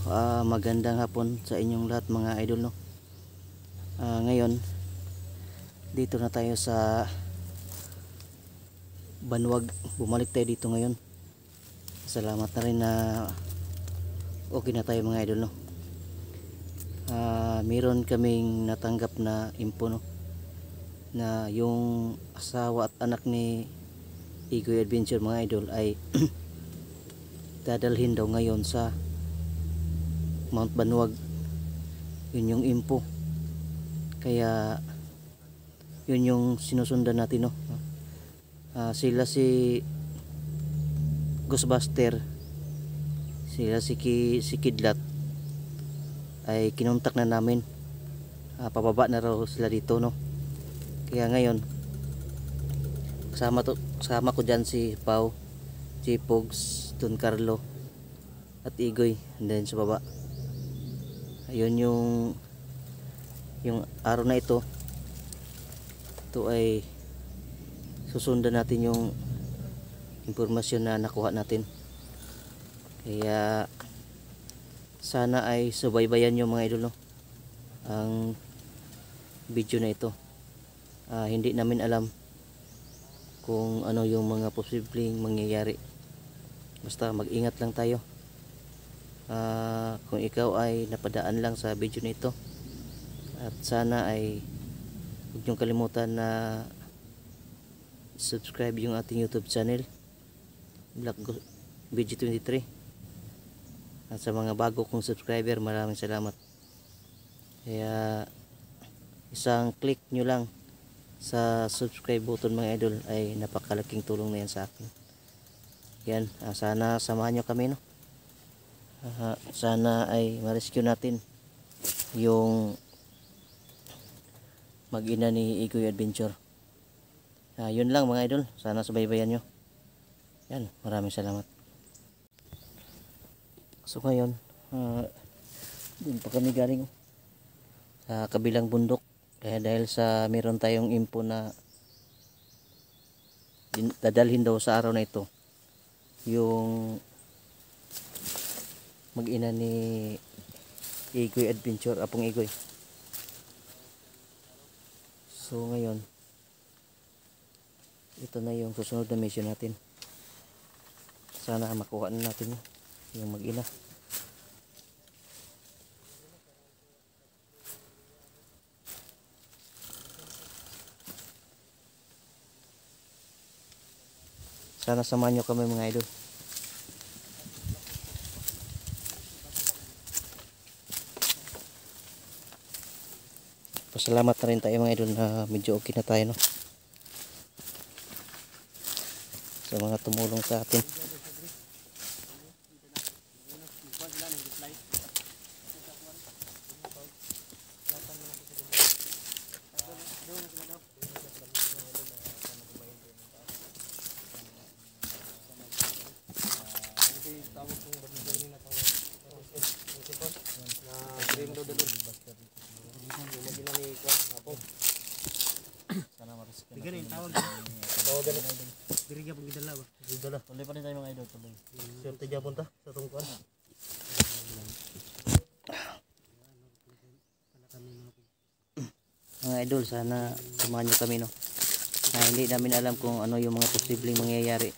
magandang hapon sa inyong lahat mga idol, no. Ngayon dito na tayo sa Banwag. Bumalik tayo dito ngayon. Salamat na rin na okay na tayo mga idol, no. Meron kaming natanggap na info, no, na yung asawa at anak ni Igoy Adventure mga idol ay dadalhin daw ngayon sa Mount Banwag. Yun yung info, kaya yun yung sinusundan natin, no. Sila si Ghostbuster, sila si Kidlat ay kinontak na namin. Pababa na raw sila dito, no. Kaya ngayon kasama ko dyan si Pau, si Pogs, Don Carlo at Igoy, and then sa baba. Ayun yung araw na ito ay susundan natin yung impormasyon na nakuha natin. Kaya sana ay subaybayan nyo mga idol, no, ang video na ito. Hindi namin alam kung ano yung mga posibleng mangyayari, basta mag-ingat lang tayo. Kung ikaw ay napadaan lang sa video nito, at sana ay huwag niyong kalimutan na subscribe yung ating YouTube channel Black VG23, at sa mga bago kong subscriber, maraming salamat. Kaya isang click nyo lang sa subscribe button mga idol ay napakalaking tulong na yan sa akin. Yan, sana samahan nyo kami, no. Sana ay ma-rescue natin yung mag-ina ni Igoy Adventure. Yun lang mga idol, sana subaybayan nyo. Yan, maraming salamat. So ngayon, dun pa kami galing sa kabilang bundok, kaya dahil sa meron tayong info na dadalhin daw sa araw na ito yung mag-ina ni Igoy Adventure, Apong Igoy. So ngayon, ito na yung susunod na mission natin. Sana makuha na natin yung mag-ina. Sana samahan nyo kami mga idol. Pasalamat na rin tayo mga idol na medyo okay na tayo, no, sa mga tumulong sa atin. Bigarin, tawag. Diri gyapon gidala ba? Gidala. Tuloy pa rin tayo mga idol, tuloy. Siyempre gyapon ta sa tungkuan. Mga idol, sana samahan nyo kami, no. Hindi namin alam kung ano yung mga posibleng mangyayari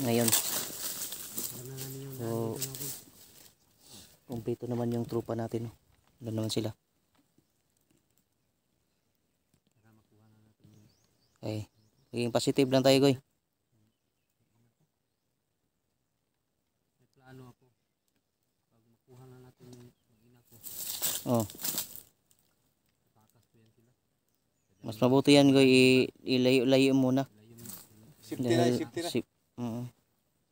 ngayon. So kumpleto naman yung trupa natin, no. Doon naman sila. Okay, maging positive lang tayo, Goy. May plano ako. Pag makuha na natin yung ina ko. Oh, Takas ko yan sila. mas mabuti yan, Goy, ilayo-layo muna. Safety na, safety na.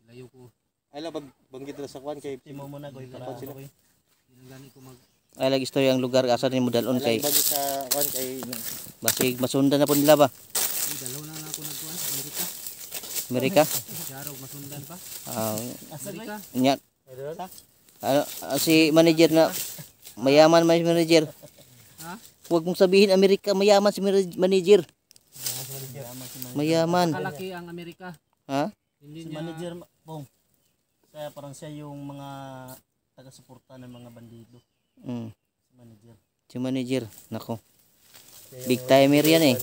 Ilayo ko. Ay lang banggit na sa kwan kay Simo muna Goy para sila. okay. Gani ko mag Ay lagi istorya ang lugar asa ni modalon kay banggit sa kwan kay basig masundan na po nila ba? dalaw na ako nagkuan Amerika. Amerika? Jarog masundan pa. Amerika. Amerika. Nya. Si manager na mayaman manager. Ha? Huwag mong sabihin Amerika, mayaman si manager. Mayaman. Kalaki ang Amerika. Ha? Hindi si niya manager Bong. Kaya parang siya yung mga taga-suporta ng mga bandido. Mm. Si manager. Si manager, nako. Kaya Big yung- timer yan eh.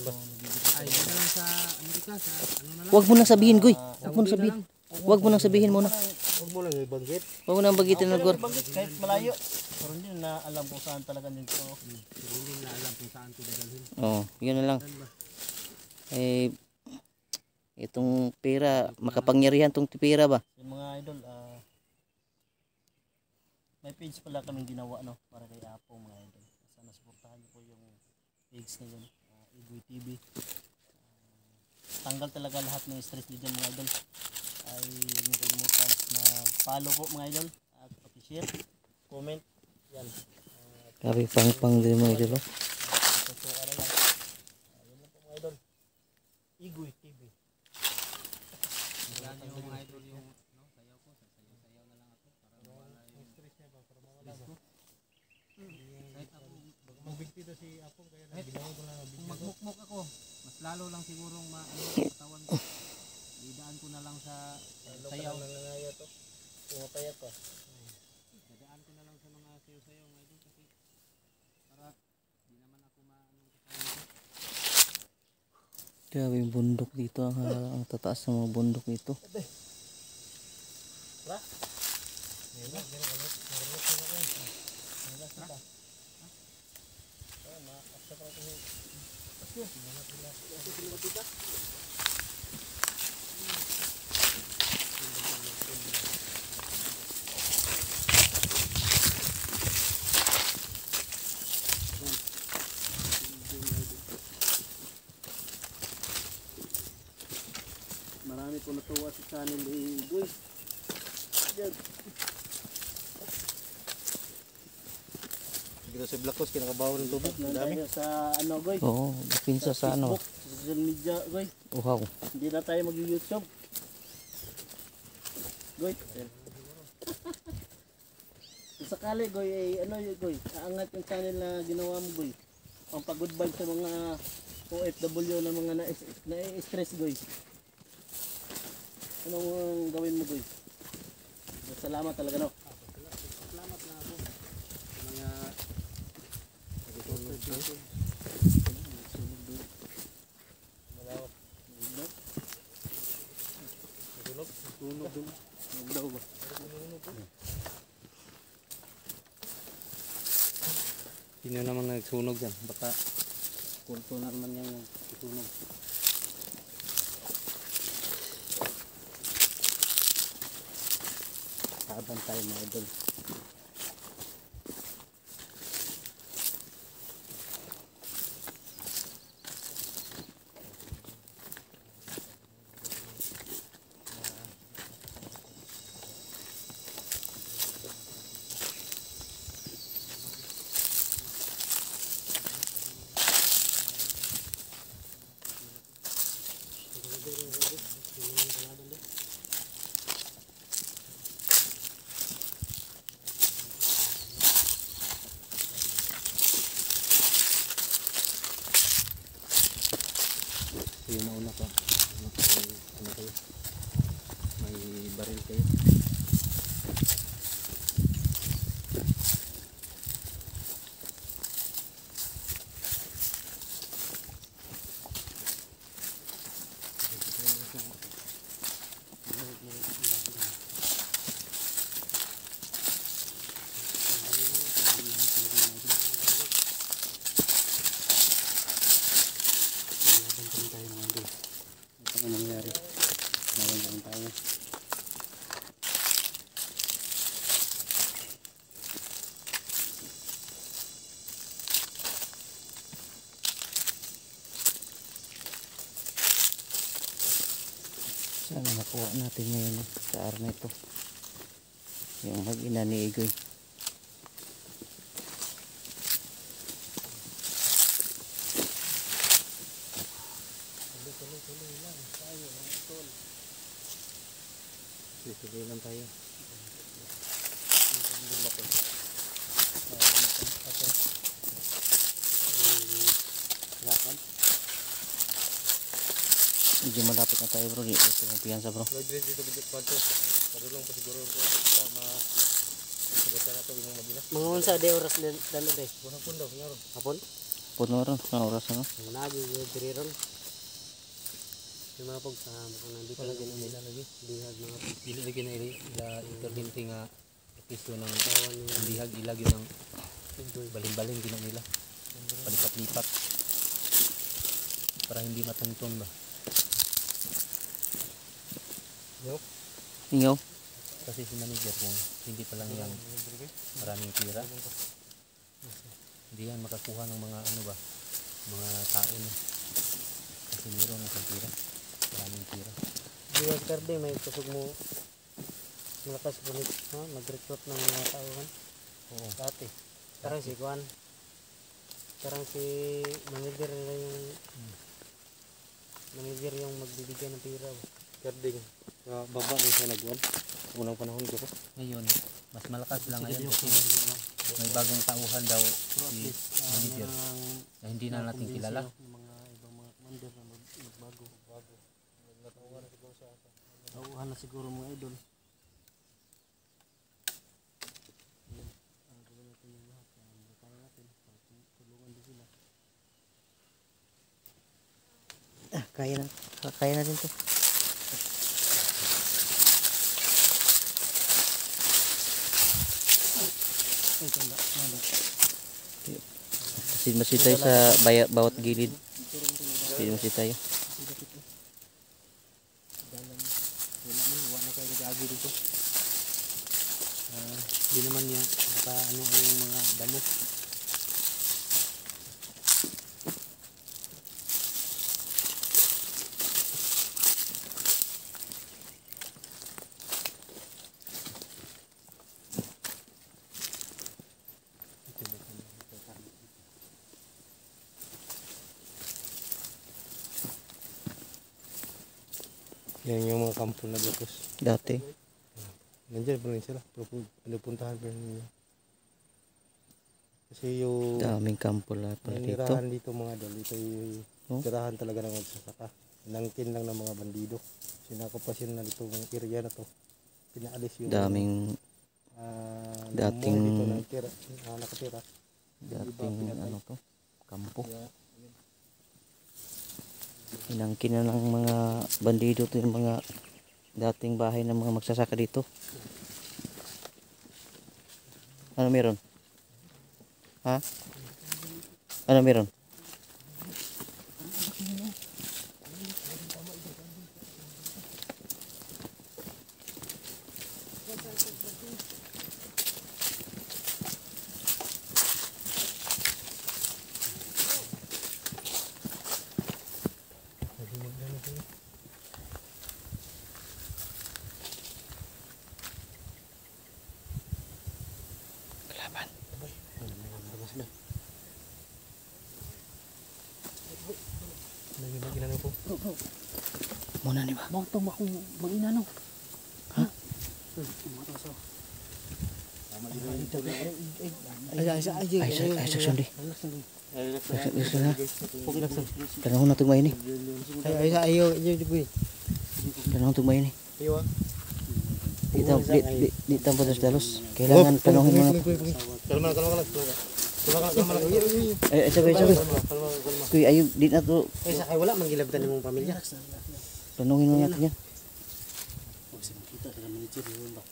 Ay, yun na lang sa Amerika, sa ano na lang. Huwag mo nang sabihin, Goy. Huwag mo nang Saudi na sabihin. lang. Huwag mo nang sabihin muna. Huwag mo lang ibanggit. Huwag mo nang bagitin ng Gor. Ibanggit kahit malayo. Pero hindi na alam kung saan talaga nito. Pero hindi na alam kung saan ko dadalhin. Oo, yun na lang. Saan ba? Eh, itong pera, makapangyarihan tong pera ba? Yung mga idol, may page pala kaming ginawa no para kay Apo mga idol. Sana suportahan niyo po yung page na yun, Igoy TV. Tanggal talaga lahat ng stress niyo dyan mga idol. Ay huwag niyo kalimutan na follow po mga idol at paki-share, comment. Yan. Grabe, pang din mo idol. Oh. So, ano lang. Yan lang po mga idol. Igoy TV. Wala niyo mga idol yung sayaw ko. Sayaw na lang ako para mawala yung stress niya ba? Para mawala ba? Kahit ako, magbigti to si Apo kaya nagbilangan ko lang. Kung magmukmuk ako, mas lalo lang sigurong katawan ko. Idaan ko na lang sa sayaw. Nangangaya to. Pumapayat pa. Dadaan ko na lang sa mga sayaw-sayaw mga idol kasi para di naman ako maanong katawan ko. Grabe yung bundok dito. Ang tataas ng mga bundok dito. Tara. Marami po natuwa sa channel ni Igoy. Yan. Dito sa Blacos, kinakabawa ng tubig. Ang dami. Sa ano, Goy? Oo, dipinsa sa ano. Facebook, sa social media, Goy. Uhaw. Hindi na tayo mag-YouTube. Goy. Kung sakali, Goy, ay ano yun, Goy? Aangat yung channel na ginawa mo, Goy. Ang pag-good vibe sa mga OFW na mga na-stress, Goy. Anong gawin mo, Goy? Salamat talaga, no? Salamat na ako sa mga supporters natin. Tunog dun. Tunog daw ba? Sino naman nagsunog dyan? Baka kulto na naman yung nagsunog. Taban tayo, mga idol. Yung nauna pa. Ano kayo? May baril kayo. Ano nangyari? Nawan lang tayo. Sana nakuha natin ngayon sa araw na ito. Yung mag-ina ni Igoy. Tuloy lang tayo. Medyo malapit na tayo bro. Ito yung piyansa bro. Dito, dito, dito, padulong pa siguro. Buta na to imong magila. Mga unsa de oras dalo de. Bunang pundo ngaron. Hapon. Puno ron, ang oras na. Nagi diri ron. Yung mga pag sa mga nandito Wala lagi gina nila lagi. dihag mga Dili lagi na ila interhinte nga piso ng kawan yung bihag ilag yun ang baling-baling gina nila. Palipat-lipat. Para hindi matungtong ba. Ingaw. Kasi si manager kung hindi pa lang yan maraming tira. Hindi yan makakuha ng mga ano ba, mga tao na. Kasi meron ng tira. Maraming tira. Dihag karde may kusog mo malakas punit mag-recruit ng mga tao kan. Oo. Dati. Karang si Juan. Karang si manager nila yung manager yung magbibigay ng pira. Karding. Baba rin siya nagwan. Unang panahon ko. Ngayon, mas malakas lang ngayon kasi may bagong tauhan daw si manager na hindi na natin kilala. Mga ibang mga commander na magbago. Natauhan na siguro sa ata. Natauhan na siguro mga idol. Ang gawin natin yung lahat. Para natin. Tulungan din sila. Kaya na din to. Ay, tanda. Masid tayo sa bawat gilid. Masid tayo. Wala kayo nag-agi dito. Hindi naman niya ano yung mga damo. Yan yung mga kampo na gatos. Dati. Nandiyan pa rin sila. Pinupuntahan pa rin nila. Kasi yung Daming kampo lahat pala dito. nanirahan dito mga dal. Ito yung Oh. tirahan talaga ng magsasaka. Nangkin lang ng mga bandido. Sinakupasyon na dito ng area na to. Pinaalis yung Daming dating- dito na nakatira. dating ano to, kampo. Inangkin na ng mga bandido to yung mga dating bahay ng mga magsasaka dito. Ano meron? Ha? Ano meron? Kalaban. Naging po. Muna ni ba? Mangtong akong mag-inano. Ha? Ay, sundi. Kanahon na tugmay ni. Kanahon tugmay ni. Di tampo dalos. Kailangan panahon mo na. Kalma lang. Ay, sabay. Kuy, ayo di na to. Ay wala manggilabtan ng mong pamilya. Tanungin mo natin yan. Huwag siya makita ng manager yun ba?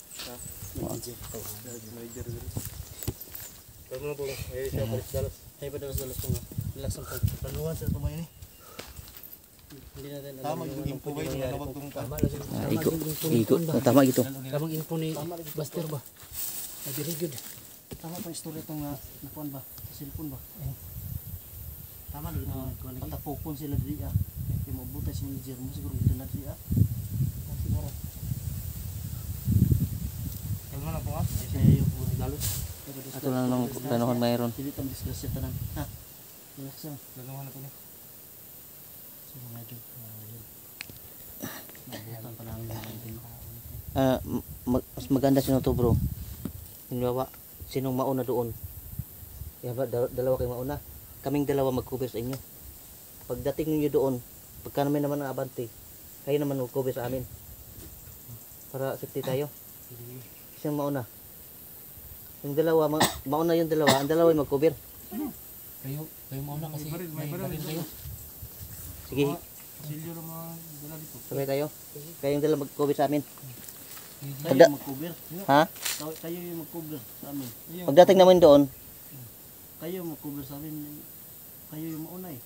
Manager. Kalma lang po. Ay siya balik dalos. Ay pa dalos ko nga. Relax ang pag. Paluhan sa tumay ni. Hindi natin alam Tama yung info ba yung nalawag tong Tama lang siya. Iko. Tama gitu. Tamang info ni Buster ba? Ay very good. Tama pa istorya itong nakuan ba? Sa cellphone ba? Tama lagi itong patapokon sila diri ah. Yung mabuta si manager mo siguro dito na diri ah. Siguro. Kalma lang po ha. Ay siya yung dalos. Ato lang nung tanungan mayroon. Dili tang disgrasya tanan. Ha. Relax lang. Laluhan na po niya. So mga idol. Nabutan pa namin mga idol. Mas maganda sino to, bro. Halimbawa, sinong mauna doon? Kaya ba, dalawa kayong mauna. Kaming dalawa mag-cover sa inyo. Pagdating ninyo doon, pagka namin naman ang abante, kayo naman mag-cover sa amin. Para safety tayo. Sino mauna? Yung dalawa, mauna yung dalawa. Ang dalawa ay mag-cover. Kayo mauna kasi may baril kayo. Sige, Silyo ng mga dala dito. sabay tayo. Kaya yung dalawa mag-cover sa amin. Kayo Pagda- yung mag-cover. Ha? Kayo yung mag-cover sa amin. Pagdating namin doon, Kayo yung mag-cover sa amin. Kayo yung mauna eh.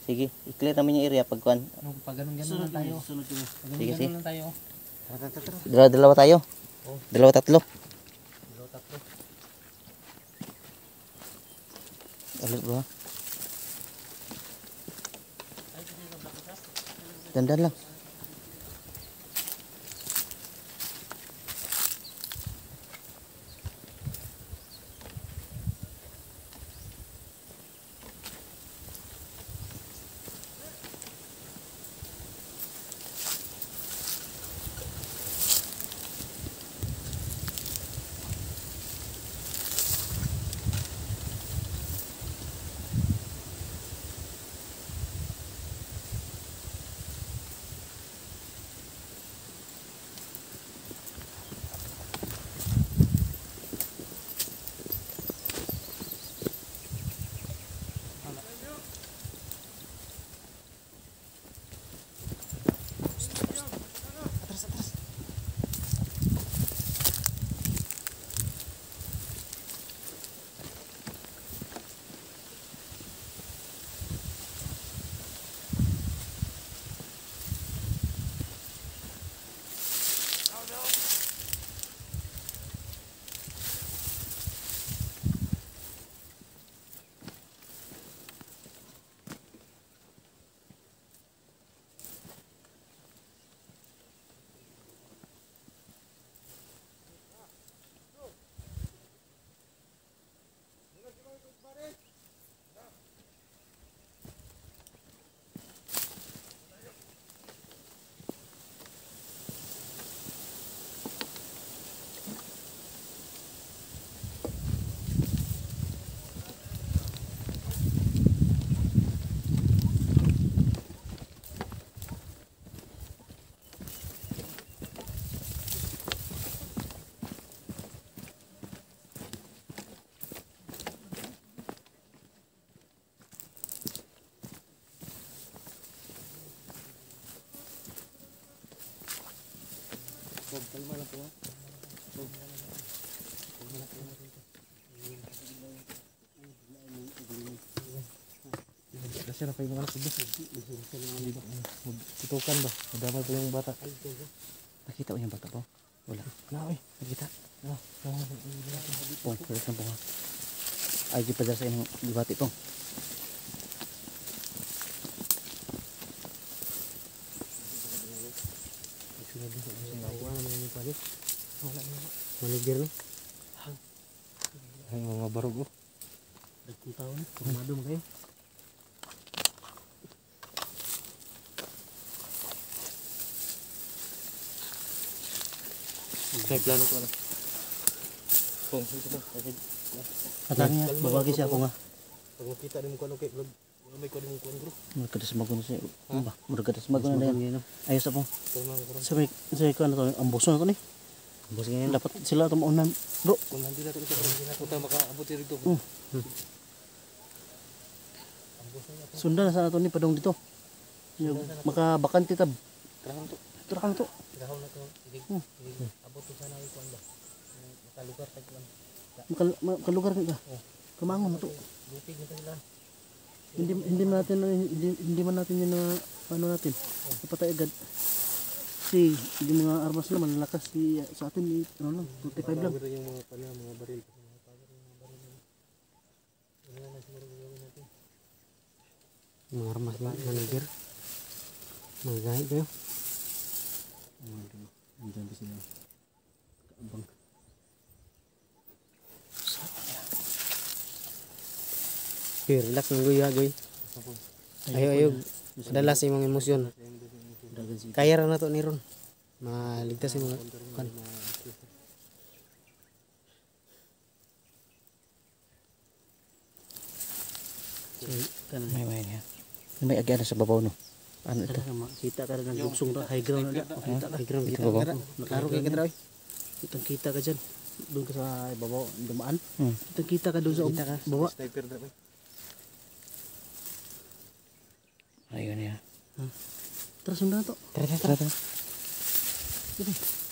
sige, i-clear namin yung area pagkuhan. Pag ganun-ganun Sunod lang tayo. kami. Sunod kami. Pag Sige, sige. ganun-ganun lang tayo. Dalawa tayo. Dalawa, tatlo. Alit bro. Dandan lang. Kasi na kayo mga anak ko. Tutukan ba? Madamay pa yung bata. Nakita mo yung bata po? Wala. Naoy. Nakita? Pong, pwede lang po nga. Ay, di pa dyan sa inyong dibati pong. Manager ni. Ay mga barog oh. Dagkong taon. Kumado mo kayo. May plano ko na. Pong, ito po. Atang niya, babagi siya po nga. Pag makita din mo kung ano kay vlog, may ko din mo kung bro. Magkadasmag ko na siya. Magkadasmag ko na yan. Ayos na po. Pero mga karon. Sabi ko ano to, ambuso na to ni. Ambuso ngayon. Dapat sila ito maunan. Bro, Kung hindi natin ito, hindi natin ito makaabot dito. sundan na sana to ni padong dito. Yung makabakante tab. Karang to. Turakang to. Gahon na to. Abot ko sana yung kuan ba. Makalugar tag kuan. Makalugar ka. Kamangon na to. Lupig nito sila. Hindi man natin yun na ano natin. Napatay agad. Kasi yung mga armas na malalakas sa atin ano lang, 25 lang. Power yung mga pala, mga baril. Mga armas na manager. Mga gahit kayo. Andiyan ba sila? Kaabang. Okay, relax ng guya, goy. Ayaw, dala sa imong emosyon. Kaya ra na to ni ron. Maligtas yung mga kan. May niya. May agyan na sa babaw no. Ano ito? Kita ka rin ng luksong na high ground na. Kita ka. High ground Ito kita. ba? Naklaro kay kadra. Kitang kita ka dyan. doon ka sa ibabaw, dumaan. Hmm. Kita ka doon sa baba. Sniper na ba? Ayun yan. Tara, sundan na to. Tara, tara, tara. Sige.